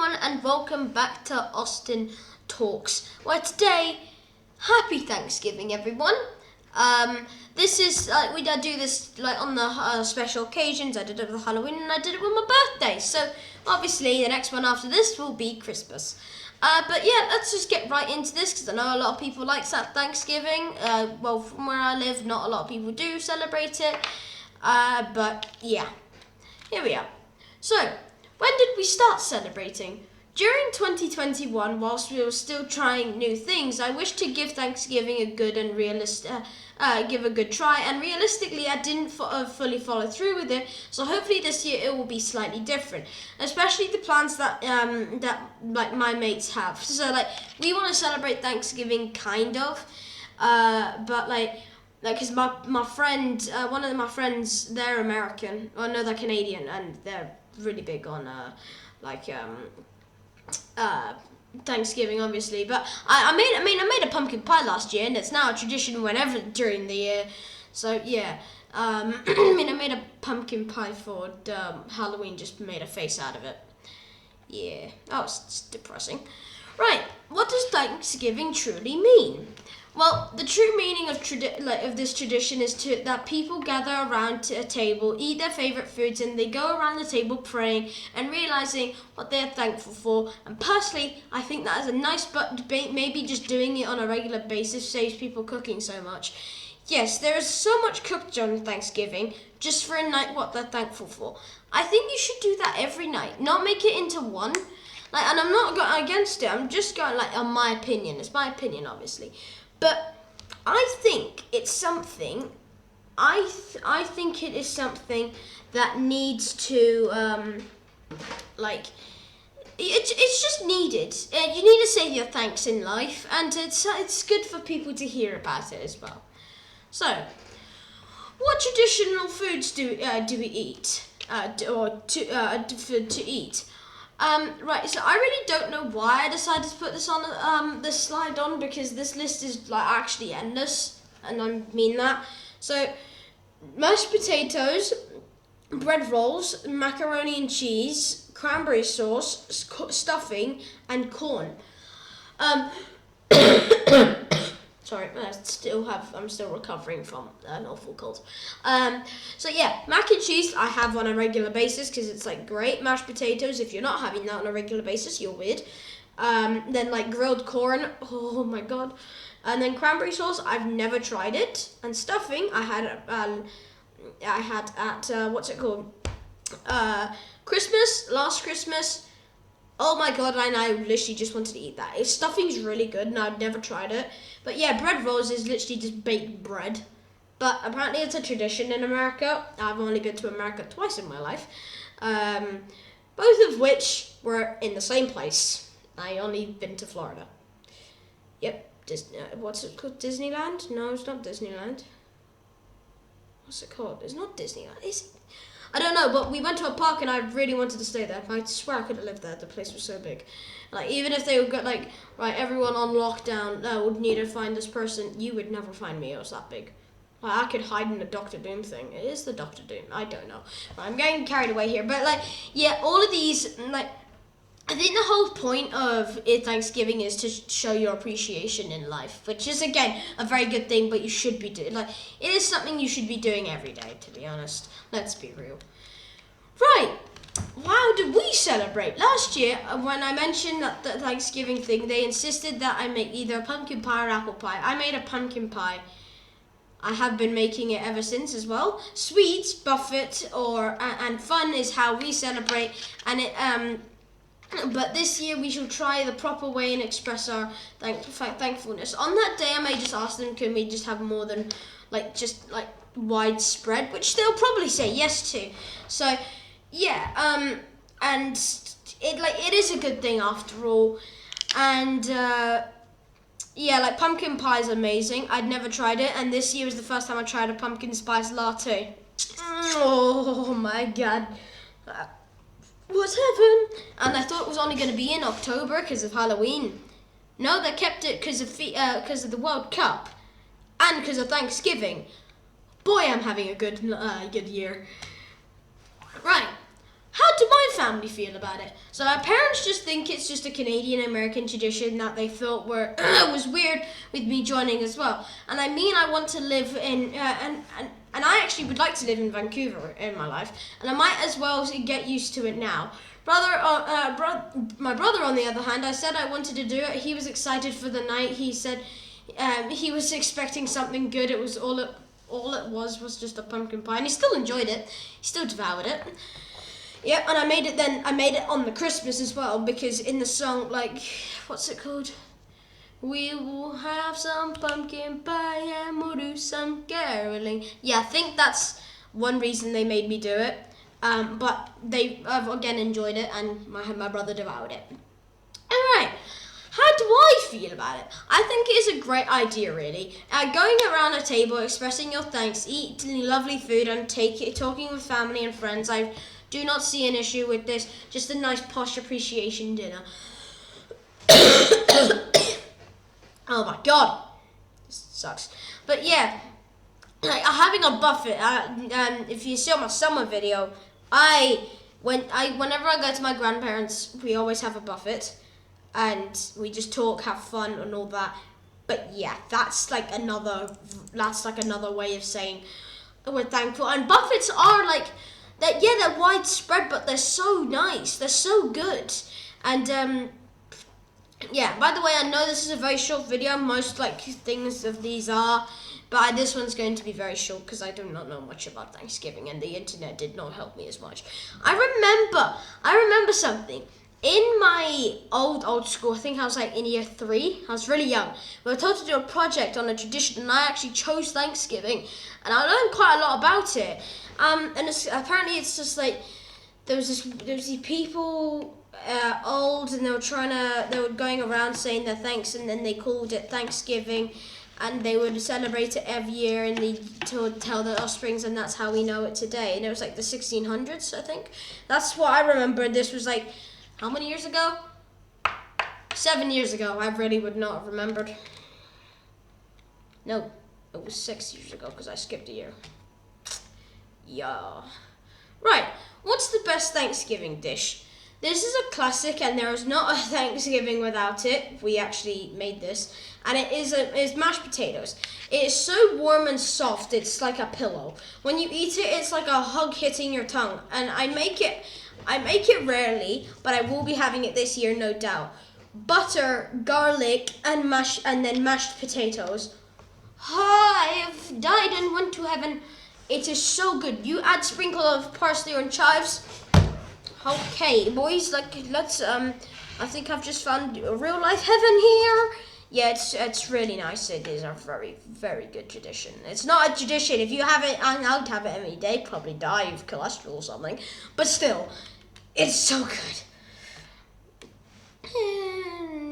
everyone, and welcome back to Austin Talks. Well, today, happy Thanksgiving, everyone. This is we do this on the special occasions. I did it with Halloween, and I did it with my birthday. So obviously, the next one after this will be Christmas. But yeah, let's just get right into this because I know a lot of people like Thanksgiving. Well, from where I live, not a lot of people do celebrate it. But yeah, here we are. So, when did we start celebrating? During 2021, whilst we were still trying new things, I wish to give Thanksgiving a good and give a good try. And realistically, I didn't fully follow through with it. So hopefully this year it will be slightly different, especially the plans that my mates have. So we want to celebrate Thanksgiving kind of, but because my friend, one of my friends, they're American. Or no, they're Canadian, and they're really big on Thanksgiving, obviously. But I made a pumpkin pie last year, and it's now a tradition whenever during the year. So yeah, I made a pumpkin pie for Halloween. Just made a face out of it. Yeah, it's depressing. Right, what does Thanksgiving truly mean? Well, the true meaning of this tradition is that people gather around a table, eat their favorite foods, and they go around the table praying and realizing what they're thankful for. And personally, I think that is a nice debate. Maybe just doing it on a regular basis saves people cooking so much. Yes, there is so much cooked on Thanksgiving just for a night what they're thankful for. I think you should do that every night, not make it into one. And I'm not going against it. I'm just going on my opinion. It's my opinion, obviously. But I think it's something. I think it is something that needs to it's just needed. You need to say your thanks in life, and it's good for people to hear about it as well. So, what traditional foods do we eat to eat? Right, so I really don't know why I decided to put this on this slide on, because this list is actually endless, and I mean that. So, mashed potatoes, bread rolls, macaroni and cheese, cranberry sauce, stuffing, and corn. Sorry, I'm still recovering from an awful cold. So yeah, mac and cheese I have on a regular basis because it's great. Mashed potatoes, if you're not having that on a regular basis, you're weird. Then grilled corn, oh my god. And then cranberry sauce, I've never tried it. And stuffing, I had at what's it called? Last Christmas. Oh my god, I literally just wanted to eat that. Stuffing's really good, and I've never tried it. But yeah, bread rolls is literally just baked bread. But apparently it's a tradition in America. I've only been to America twice in my life. Both of which were in the same place. I only been to Florida. Yep, what's it called? Disneyland? No, it's not Disneyland. What's it called? It's not Disneyland, is it? I don't know, but we went to a park and I really wanted to stay there. I swear I could have lived there. The place was so big. Even if they would go everyone on lockdown would need to find this person, you would never find me. It was that big. I could hide in the Doctor Doom thing. It is the Doctor Doom. I don't know. I'm getting carried away here, but yeah, all of these I think the whole point of Thanksgiving is to show your appreciation in life, which is again a very good thing. But you should be doing it is something you should be doing every day. To be honest, let's be real. Right, how did we celebrate? Last year, when I mentioned that the Thanksgiving thing, they insisted that I make either a pumpkin pie or apple pie. I made a pumpkin pie. I have been making it ever since as well. Sweets, buffet, and fun is how we celebrate, and it But this year we shall try the proper way and express our thankfulness. On that day, I may just ask them, can we just have more than widespread, which they'll probably say yes to. So yeah, and it is a good thing after all, and yeah, pumpkin pie is amazing. I'd never tried it, and this year was the first time I tried a pumpkin spice latte. Oh my god. What heaven? And I thought it was only going to be in October because of Halloween. No, they kept it because of the World Cup and because of Thanksgiving. Boy, I'm having a good year. Right. how do my family feel about it? So my parents just think it's just a Canadian-American tradition that they thought was weird with me joining as well. And I mean, I want to live in, and I actually would like to live in Vancouver in my life, and I might as well get used to it now. My brother, on the other hand, I said I wanted to do it. He was excited for the night. He said he was expecting something good. It was all it was just a pumpkin pie, and he still enjoyed it. He still devoured it. Yeah, and I made it on the Christmas as well, because in the song, like, what's it called? We will have some pumpkin pie and we'll do some caroling. Yeah, I think that's one reason they made me do it. But I've again enjoyed it, and my brother devoured it. Alright, how do I feel about it? I think it is a great idea, really. Going around a table, expressing your thanks, eating lovely food, and talking with family and friends. I do not see an issue with this. Just a nice posh appreciation dinner. Oh my god, this sucks. But yeah, like, having a buffet. If you saw my summer video, whenever I go to my grandparents, we always have a buffet, and we just talk, have fun, and all that. But yeah, that's like another way of saying we're thankful. And buffets are like that. Yeah, they're widespread, but they're so nice. They're so good. And yeah, by the way, I know this is a very short video. Most like things of these are. But this one's going to be very short because I do not know much about Thanksgiving, and the internet did not help me as much. I remember something. In my old school, I think I was like in year 3. I was really young. We were told to do a project on a tradition, and I actually chose Thanksgiving, and I learned quite a lot about it. And apparently it's just like there was these people old, and they were going around saying their thanks, and then they called it Thanksgiving. And they would celebrate it every year, and they tell their offsprings, and that's how we know it today. And it was like the 1600s, I think. That's what I remember. This was like, how many years ago? 7 years ago. I really would not have remembered. No, it was 6 years ago because I skipped a year. Yeah. Right, what's the best Thanksgiving dish? This is a classic, and there is not a Thanksgiving without it. We actually made this, and it's mashed potatoes. It is so warm and soft, it's like a pillow. When you eat it, it's like a hug hitting your tongue. And I make it rarely, but I will be having it this year, no doubt. Butter, garlic, and then mashed potatoes. I have died and went to heaven. It is so good. You add sprinkle of parsley and chives. Okay, boys, let's, I think I've just found a real life heaven here. Yeah, it's really nice. It is a very, very good tradition. It's not a tradition. If you have it, and I would have it every day, probably die of cholesterol or something. But still, it's so good.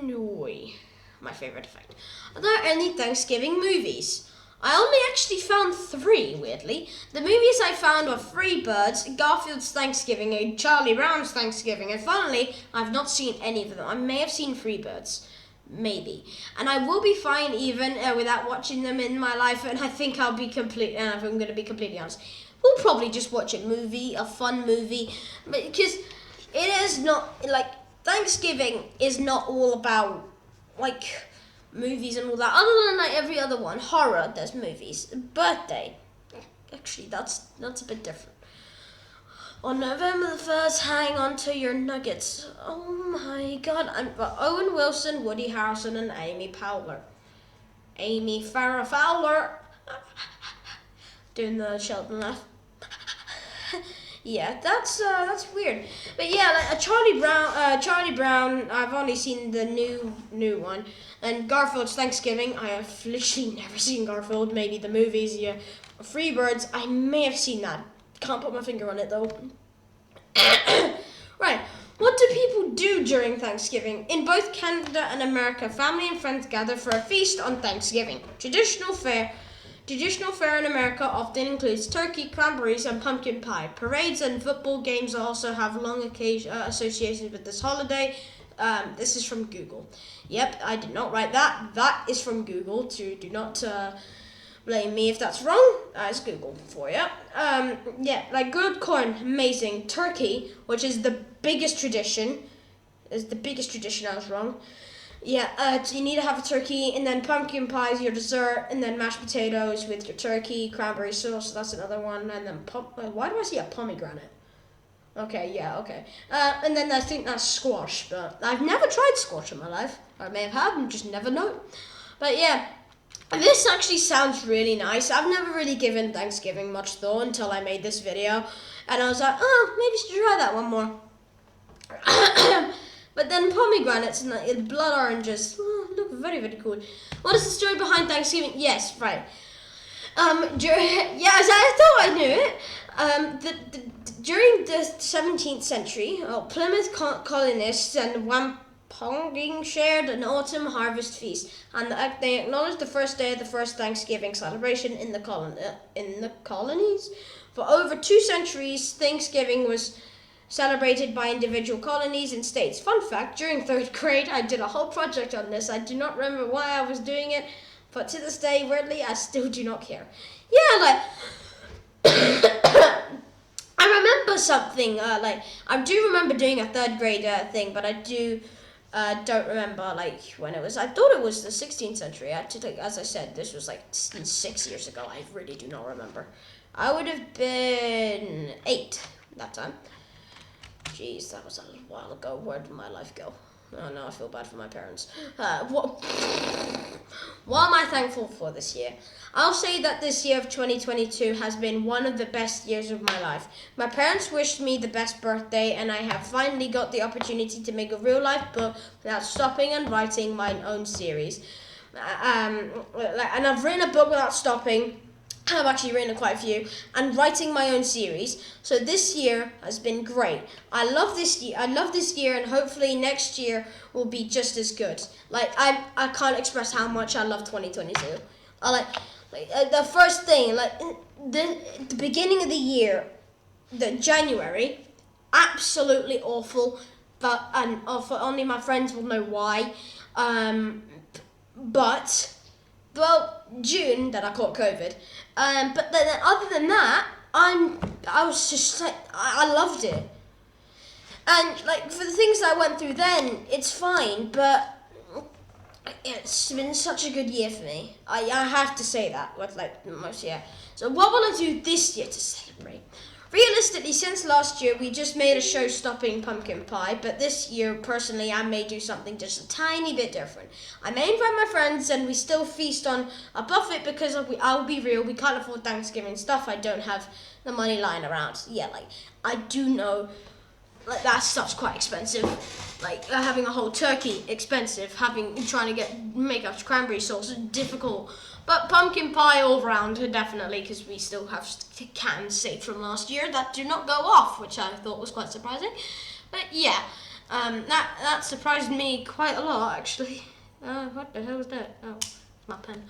Anyway, my favorite effect. Are there any Thanksgiving movies? I only actually found 3, weirdly. The movies I found were Freebirds, Garfield's Thanksgiving, and Charlie Brown's Thanksgiving. And finally, I've not seen any of them. I may have seen Freebirds. Maybe. And I will be fine even without watching them in my life. And I think I'm going to be completely honest. We'll probably just watch a fun movie. Because it is not, like, Thanksgiving is not all about, like, movies and all that. Other than like every other one, horror, there's movies. Birthday, actually that's a bit different. On November the 1st, hang on to your nuggets. Oh my god, I'm Owen Wilson, Woody Harrelson, and Amy Powler. Amy Farrah Fowler. Doing the Sheldon laugh. Yeah, that's weird. But yeah, like Charlie Brown. I've only seen the new one. And Garfield's Thanksgiving. I have literally never seen Garfield. Maybe the movies. Yeah, Freebirds. I may have seen that. Can't put my finger on it though. Right. What do people do during Thanksgiving? In both Canada and America, family and friends gather for a feast on Thanksgiving. Traditional fare in America often includes turkey, cranberries, and pumpkin pie. Parades and football games also have long associations with this holiday. This is from Google. Yep, I did not write that. That is from Google. Do not blame me if that's wrong. It's Google for you. Yeah, like grilled corn, amazing. Turkey, which is the biggest tradition. I was wrong. Yeah, you need to have a turkey, and then pumpkin pie is your dessert, and then mashed potatoes with your turkey, cranberry sauce, that's another one, and then why do I see a pomegranate? Okay, yeah, okay. And then I think that's squash, but I've never tried squash in my life. Or I may have had and just never know. But yeah, this actually sounds really nice. I've never really given Thanksgiving much thought until I made this video, and I was like, oh, maybe I should try that one more. But then pomegranates and blood oranges look very, very cool. What is the story behind Thanksgiving? Yes, right. Yes, I thought I knew it. During the 17th century, Plymouth colonists and Wampanoag shared an autumn harvest feast, and they acknowledged the first day of the first Thanksgiving celebration in the colonies. For over 2 centuries, Thanksgiving was celebrated by individual colonies and states. Fun fact, during 3rd grade, I did a whole project on this. I do not remember why I was doing it, but to this day, weirdly, I still do not care. Yeah, like, I remember something, I do remember doing a 3rd grade thing, but I don't remember, like, when it was. I thought it was the 16th century. As I said, this was, like, 6 years ago. I really do not remember. I would have been 8 that time. Jeez, that was a while ago. Where did my life go? Oh no, I feel bad for my parents. What am I thankful for this year? I'll say that this year of 2022 has been one of the best years of my life. My parents wished me the best birthday, and I have finally got the opportunity to make a real life book without stopping and writing my own series. And I've written a book without stopping. I've actually written quite a few, and writing my own series. So this year has been great. I love this year, and hopefully next year will be just as good. Like I can't express how much I love 2022. The first thing, like the beginning of the year, the January, absolutely awful. But only my friends will know why. Well, June that I caught COVID. But then other than that, I was just like, I loved it. And like for the things that I went through then, it's fine, but it's been such a good year for me. I have to say that with like most year. So what will I do this year to celebrate? Realistically, since last year, we just made a show-stopping pumpkin pie, but this year, personally, I may do something just a tiny bit different. I may invite my friends, and we still feast on a buffet because I'll be real, we can't afford Thanksgiving stuff. I don't have the money lying around. Yeah, like, I do know, like, that stuff's quite expensive. Like, having a whole turkey, expensive. Trying to make a cranberry sauce is difficult. But pumpkin pie all round, definitely, because we still have cans saved from last year that do not go off, which I thought was quite surprising. But yeah, that surprised me quite a lot, actually. What the hell was that? Oh, my pen.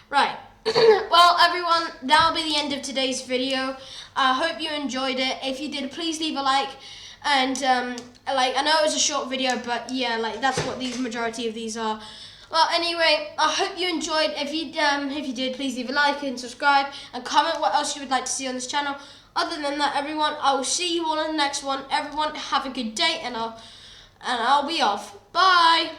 Right. Well, everyone, that'll be the end of today's video. I hope you enjoyed it. If you did, please leave a like. And I know it was a short video, but yeah, like that's what the majority of these are. Well, anyway, I hope you enjoyed. If you did, please leave a like and subscribe and comment what else you would like to see on this channel. Other than that, everyone, I will see you all in the next one. Everyone, have a good day, and I'll be off. Bye.